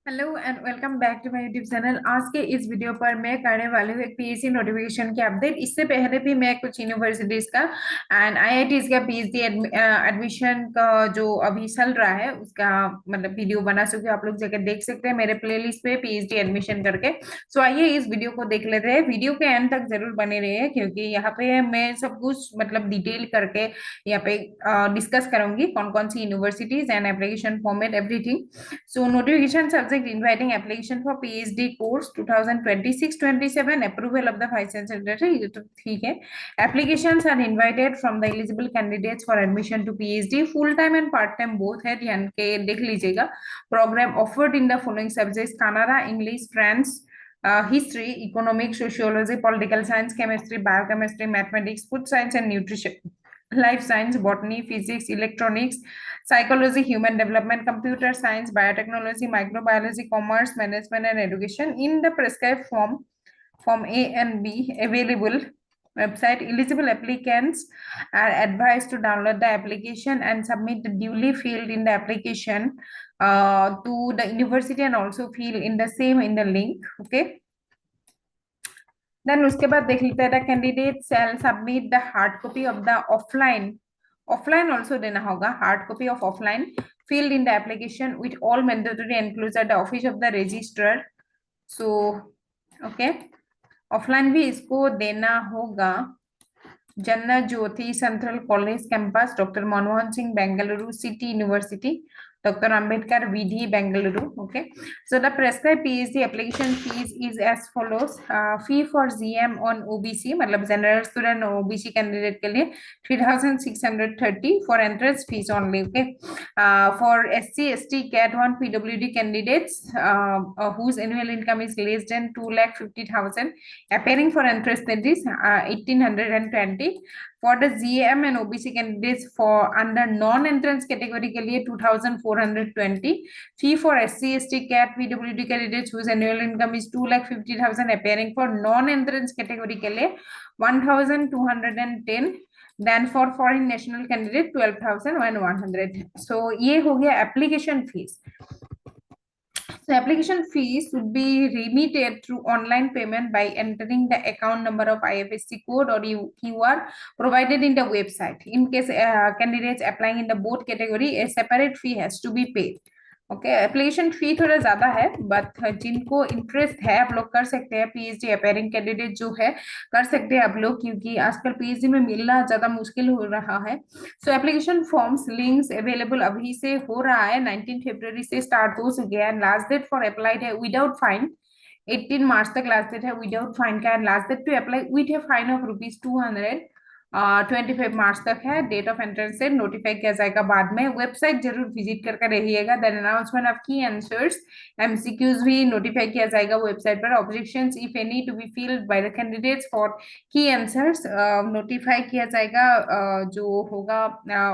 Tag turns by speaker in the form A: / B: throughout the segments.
A: Hello and welcome back to my YouTube channel. आज के इस वीडियो पर मैं करने वाली हूँ एक पीएससी नोटिफिकेशन के अपडेट। इससे पहले भी मैं कुछ यूनिवर्सिटीज का एंड आईआईटीज का पीएचडी एडमिशन का जो अभी चल रहा है उसका मतलब वीडियो बना चुकी हूँ। आप लोग जाकर देख सकते हैं मेरे प्लेलिस्ट पे पीएचडी एडमिशन करके। सो आइए इस वीडियो को देख लेते हैं। वीडियो के एंड तक जरूर बने रहिए क्योंकि यहाँ पे मैं सब कुछ मतलब डिटेल करके यहाँ पे डिस्कस करूंगी कौन कौन सी universities and application format everything. So notification subject inviting application for PhD course 2026-27 approval of the vice chancellor ये तो ठीक है। Applications are invited from the eligible candidates for admission to PhD full time and part time both है, ध्यान के देख लीजिएगा। Program offered in the following subjects: Kannada, English, France, history, economics, sociology, political science, chemistry, biochemistry, mathematics, food science and nutrition, life science, botany, physics, electronics, psychology, human development, computer science, biotechnology, microbiology, commerce, management, and education in the prescribed form A and B available website. Eligible applicants are advised to download the application and submit the duly filled in the application to the university and also fill in the same in the link. Okay. Then उसके बाद देख लेते हैं the candidate shall submit the hard copy of the offline also देना होगा hard copy of offline filled in the application with all mandatory enclosure at the office of the registrar. So okay, offline भी इसको देना होगा। Jnana Jyothi central college campus, doctor Manmohan Singh Bengaluru city university, Dr. Ambedkar VD Bengaluru. Okay, so the prescribed PhD application fees is as follows. Fee for GM on OBC मतलब general student OBC candidate के लिए 3,630 for entrance fees only. Okay, for SC ST CAT 1 PWD candidates whose annual income is less than 2,50,000 appearing for entrance that is 1,820. For the GM and OBC candidates for under non-entrance category के लिए 2,420. Fee for SC ST CAT PWD candidates whose annual income is 2,50,000 appearing for non-entrance category के लिए 1,210. Then for foreign national candidate 12,100. So ये हो गया application fees. So application fees would be remitted through online payment by entering the account number of IFSC code or QR provided in the website. In case candidates applying in the both category, a separate fee has to be paid. Okay, application fee थोड़ा ज्यादा है but जिनको interest है आप लोग कर सकते हैं। पीएचडी अपेयरिंग कैंडिडेट जो है कर सकते हैं आप लोग क्योंकि आजकल पीएचडी में मिलना ज्यादा मुश्किल हो रहा है। सो एप्लीकेशन फॉर्म्स लिंक्स अवेलेबल अभी से हो रहा है, 19 फरवरी से स्टार्ट हो चुके हैं। लास्ट डेट फॉर अप्लाइड है विदाउट फाइन, 18 मार्च तक लास्ट डेट है विदाउट फाइन का। Last date to apply with a fine of ₹200 25 मार्च तक है। डेट ऑफ एंट्रेंस से नोटिफाई किया जाएगा बाद में। वेबसाइट जरूर विजिट करके रहिएगा। Then announcement of key answers MCQs भी नोटिफाई किया जाएगा वेबसाइट पर। Objections if any to be filed by the candidates for की आंसर्स नोटिफाई किया जाएगा जो होगा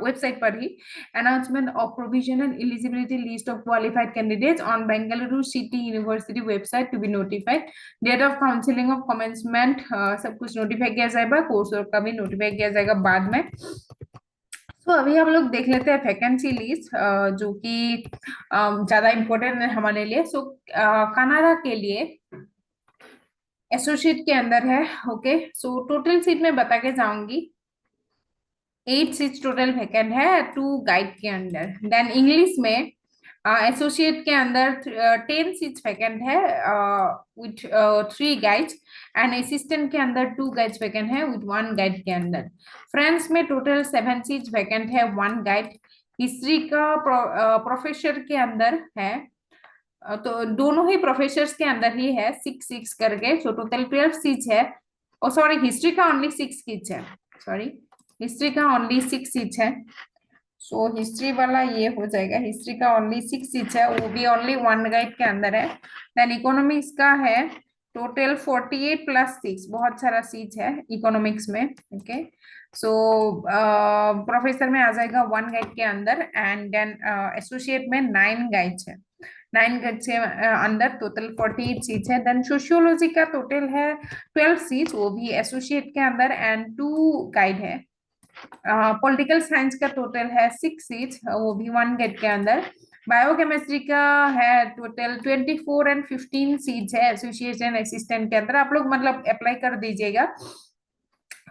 A: वेबसाइट पर ही। Announcement of provisional eligibility list of qualified candidates on Bengaluru city university website to be notified. Date of counselling of commencement सब कुछ notify किया जाएगा। कोर्स का भी नोटिफाई किया जाएगा बाद में। तो अभी हम लोग देख लेते हैं वैकेंसी लिस्ट जो कि ज्यादा इंपॉर्टेंट है हमारे लिए। सो कनाडा के लिए एसोसिएट के अंदर है। ओके, सो टोटल सीट में बता के जाऊंगी। 8 सीट टोटल वैकेंट है 2 गाइड के अंदर। देन इंग्लिश में एसोसिएट के अंदर 10 सीट्स वैकेंट है विथ 3 गाइड्स एंड असिस्टेंट के अंदर 2 गाइड्स वैकेंट है विथ 1 गाइड के अंदर। फ्रेंच में टोटल 7 सीट्स वैकेंट है 1 गाइड। हिस्ट्री का प्रोफेसर के अंदर है तो दोनों ही प्रोफेसर्स के अंदर ही है 6 करके। सो टोटल 12 सीट्स है। ओ सॉरी, हिस्ट्री का ओनली 6 सीट्स है। सॉरी, हिस्ट्री का ओनली 6 सीट्स है। सो हिस्ट्री वाला ये हो जाएगा। हिस्ट्री का ओनली 6 सीट्स है, वो भी ओनली 1 गाइड के अंदर है। देन इकोनॉमिक्स का है टोटल 48 प्लस 6, बहुत सारा सीट्स है इकोनॉमिक्स में। ओके, सो प्रोफेसर में आ जाएगा 1 गाइड के अंदर एंड देन एसोसिएट में 9 गाइड्स है। 9 गाइड्स के अंदर टोटल 48 सीट्स है। देन सोशियोलॉजी का टोटल है 12 सीट्स, वो भी एसोसिएट के अंदर एंड 2 गाइड है। पॉलिटिकल साइंस का टोटल है 6 सीट्स, वो भी 1 गेट के अंदर बायोकेमिस्ट्री का है टोटल 24 एंड 15 सीट्स है एसोसिएशन असिस्टेंट के अंदर। आप लोग मतलब अप्लाई कर दीजिएगा।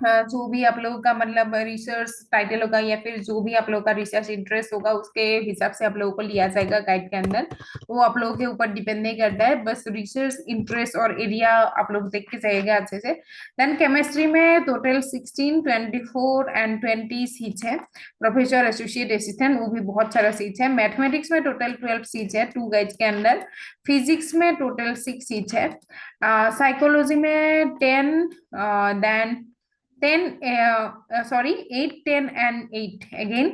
A: जो भी आप लोगों का मतलब रिसर्च टाइटल होगा या फिर जो भी आप लोगों का रिसर्च इंटरेस्ट होगा उसके हिसाब से आप लोगों को लिया जाएगा गाइड के अंदर। वो आप लोगों के ऊपर डिपेंड नहीं करता है, बस रिसर्च इंटरेस्ट और एरिया आप लोग देख के जाइएगा अच्छे से। देन केमिस्ट्री में टोटल 16, 24 एंड 20 सीट्स है। प्रोफेसर एसोसिएट असिस्टेंट वो भी बहुत सारा सीट्स है। मैथमेटिक्स में टोटल 12 सीट्स है 2 गाइड्स के अंदर। फिजिक्स में टोटल 6 सीट्स है। साइकोलॉजी में 10, then 10 sorry 8, 10 and 8 again।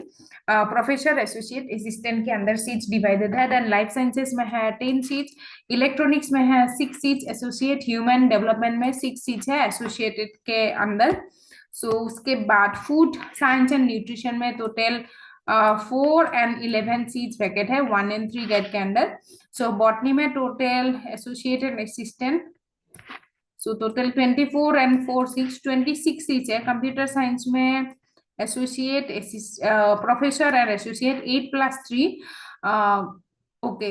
A: Professor associate assistant के अंदर सीट्स डिवाइडेड है। देन लाइफ साइंसेस में है 10 सीट्स। इलेक्ट्रॉनिक्स में है 6 सीट्स एसोसिएट। ह्यूमन डेवलपमेंट में 6 सीट्स है एसोसिएटेड के अंदर। सो उसके बाद फूड साइंस एंड न्यूट्रिशन में टोटल 4 and 11 सीट्स वैकेंट है 1 and 3 गेट के अंदर। सो बॉटनी में total associated assistant so total 24 and 4 6 26 seats है। कंप्यूटर साइंस में associate professor and associate 8+3 okay.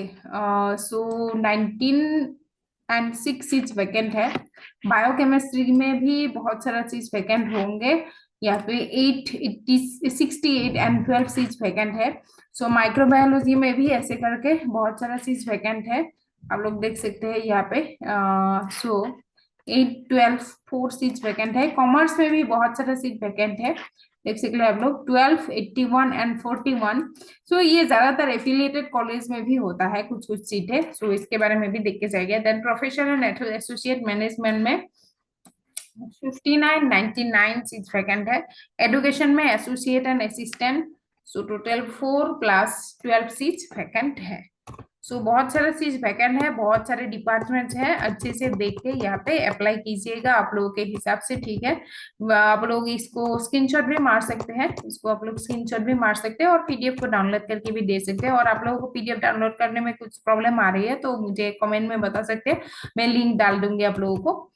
A: So 19 and 6 seats vacant है। बायोकेमिस्ट्री में भी बहुत सारा चीज वैकेंट होंगे, यहाँ पे 68 and 12 सीट्स वैकेंट है। सो माइक्रोबायोलॉजी में भी ऐसे करके बहुत सारा चीज वैकेंट है, आप लोग देख सकते हैं यहाँ पे। सो 8, 12 4 सीट्स वैकेंट है। कॉमर्स में भी बहुत सारा सीट वैकेंट है, देख सकते हैं आप लोग 12, 81 and 41। सो ये ज्यादातर एफिलिएटेड कॉलेज में भी होता है, कुछ कुछ सीट है। सो इसके बारे में भी देख के जाएगा। Then professional and associate management में 59, 99 सीट्स वैकेंट है। एडुकेशन में associate and assistant so total 4+12 seats vacant है। सो बहुत सारे सीट्स वैकेंट है, बहुत सारे डिपार्टमेंट्स हैं, अच्छे से देख के यहाँ पे अप्लाई कीजिएगा आप लोगों के हिसाब से, ठीक है। आप लोग इसको स्क्रीनशॉट भी मार सकते हैं, इसको आप लोग स्क्रीनशॉट भी मार सकते हैं और पीडीएफ को डाउनलोड करके भी दे सकते हैं। और आप लोगों को पीडीएफ डाउनलोड करने में कुछ प्रॉब्लम आ रही है तो मुझे कमेंट में बता सकते हैं, मैं लिंक डाल दूंगी आप लोगों को।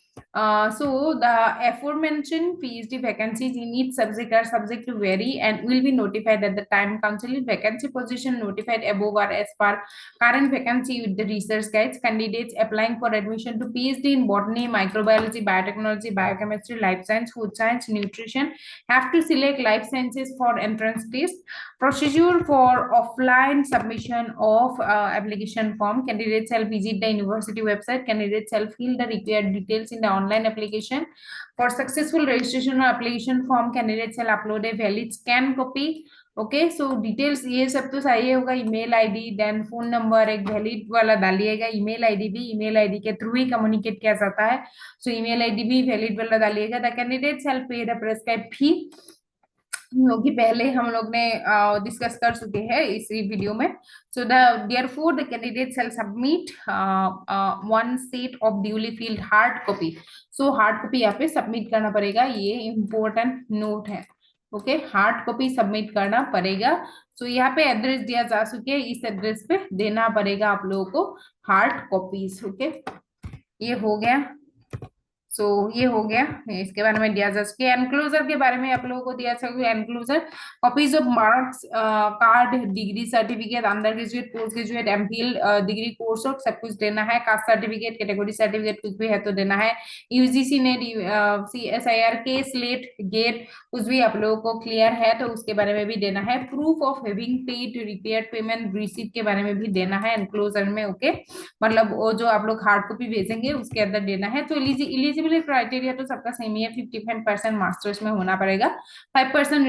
A: So the aforementioned PhD vacancies in each subject are subject to vary and will be notified at the time. Council vacancy position notified above are as per current vacancy with the research guides. Candidates applying for admission to PhD in botany, microbiology, biotechnology, biochemistry, life science, food science, nutrition have to select life sciences for entrance test. Procedure for offline submission of application form. Candidates shall visit the university website. Candidates shall fill the required details in the online application. For successful registration or application form, candidates shall upload a valid scan copy. Okay so details ये सब तो सही होगा। Email ID then phone number एक valid वाला डालिएगा। Email ID भी email ID के थ्रू ही कम्युनिकेट किया जाता है, सो ईमेल आईडी भी वैलिड वाला डालिएगा। द कैंडिडेट शैल पे द प्रेस्क्राइब फी, जो कि पहले हम लोग ने डिस्कस कर चुके हैं इस वीडियो में। सो therefore the candidate shall submit one set of duly filled hard copy। So hard copy यहाँ पे सबमिट करना पड़ेगा, ये इम्पोर्टेंट नोट है। ओके हार्ड कॉपी सबमिट करना पड़ेगा। सो यहाँ पे एड्रेस दिया जा चुके हैं, इस एड्रेस पे देना पड़ेगा आप लोगों को हार्ड कॉपीज। ओके ये हो गया। सो ये हो गया, इसके बारे में दिया जा सके। एनक्लोजर के बारे में आप लोगों को दिया सके। Enclosure copies of marks card, degree certificate, under graduate, post graduate, MPhil degree course और सब कुछ देना है। कास्ट सर्टिफिकेट, कैटेगरी सर्टिफिकेट कुछ भी है तो देना है। यूजीसी ने CSIR के स्लेट गेट कुछ भी आप लोगों को क्लियर है तो उसके बारे में भी देना है। Proof of having paid repair payment receipt के बारे में भी देना है एनक्लोजर में। ओके मतलब वो जो आप लोग हार्ड कॉपी भेजेंगे उसके अंदर देना है। तो एलिजिबिलिटी क्राइटेरिया तो सबका सेम ही है, 55% मास्टर्स में होना पड़ेगा, 5%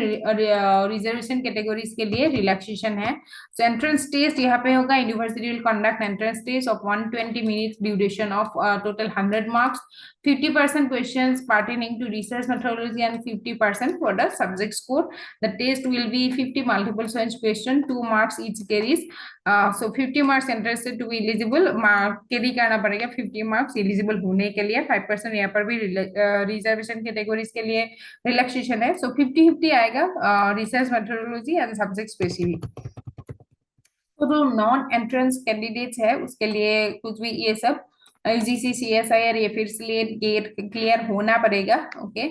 A: रिजर्वेशन कैटेगरीज के लिए रिलैक्सेशन है। सो एंट्रेंस टेस्ट यहाँ पे होगा, university will conduct entrance test of 120 minutes duration of total 100 marks, 50% questions pertaining to research methodology and 50% for the subject score. The test will be 50 multiple choice question, 2 marks each carries. So 50 marks interested to be eligible, carry करना पड़ेगा 50 marks eligible होने के लिए। 5% यहाँ पर भी reservation categories के लिए रिलैक्सेशन है। सो 50-50 आएगा research methodology and subject specific. तो जो नॉन एंट्रेंस कैंडिडेट्स है उसके लिए कुछ भी ये सब यूजीसी CSIR या फिर स्लेट गेट क्लियर होना पड़ेगा। ओके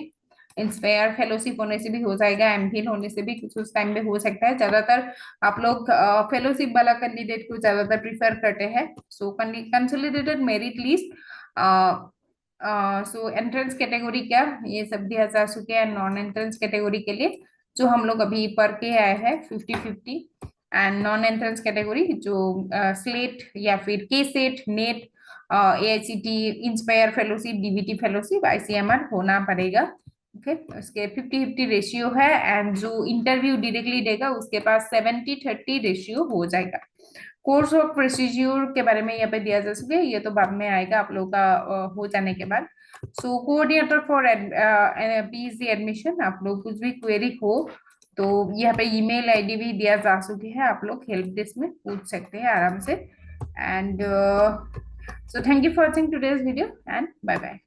A: इंस्पायर फेलोशिप होने से भी हो जाएगा, एमफिल होने से भी कुछ उस टाइम पे हो सकता है। ज्यादातर आप लोग फेलोशिप वाला कैंडिडेट को ज्यादातर प्रिफर करते हैं। सो कंसोलिडेटेड मेरिट लिस्ट, सो एंट्रेंस कैटेगरी क्या ये सब दिया जा चुके हैं नॉन एंट्रेंस कैटेगरी के लिए, जो हम लोग अभी पढ़ के आए हैं 50-50। एंड नॉन एंट्रेंस कैटेगरी जो स्लेट या फिर के set, net, AICT, inspire fellowship, DBT fellowship, ICMR होना पड़ेगा। ओके, उसके 50-50 रेशियो है। एंड जो इंटरव्यू डायरेक्टली देगा उसके पास 70-30 रेशियो हो जाएगा। कोर्स ऑफ प्रोसीज्यूर के बारे में यहाँ पे दिया जा सके, ये तो बाद में आएगा आप लोगों का हो जाने के बाद। सो कोऑर्डिनेटर फॉर पीजी एडमिशन, आप लोग कुछ भी क्वेरी हो तो यहाँ पे ईमेल आईडी भी दिया जा चुकी है, आप लोग हेल्प डेस्क में पूछ सकते हैं आराम से। And so thank you for watching today's video and bye bye.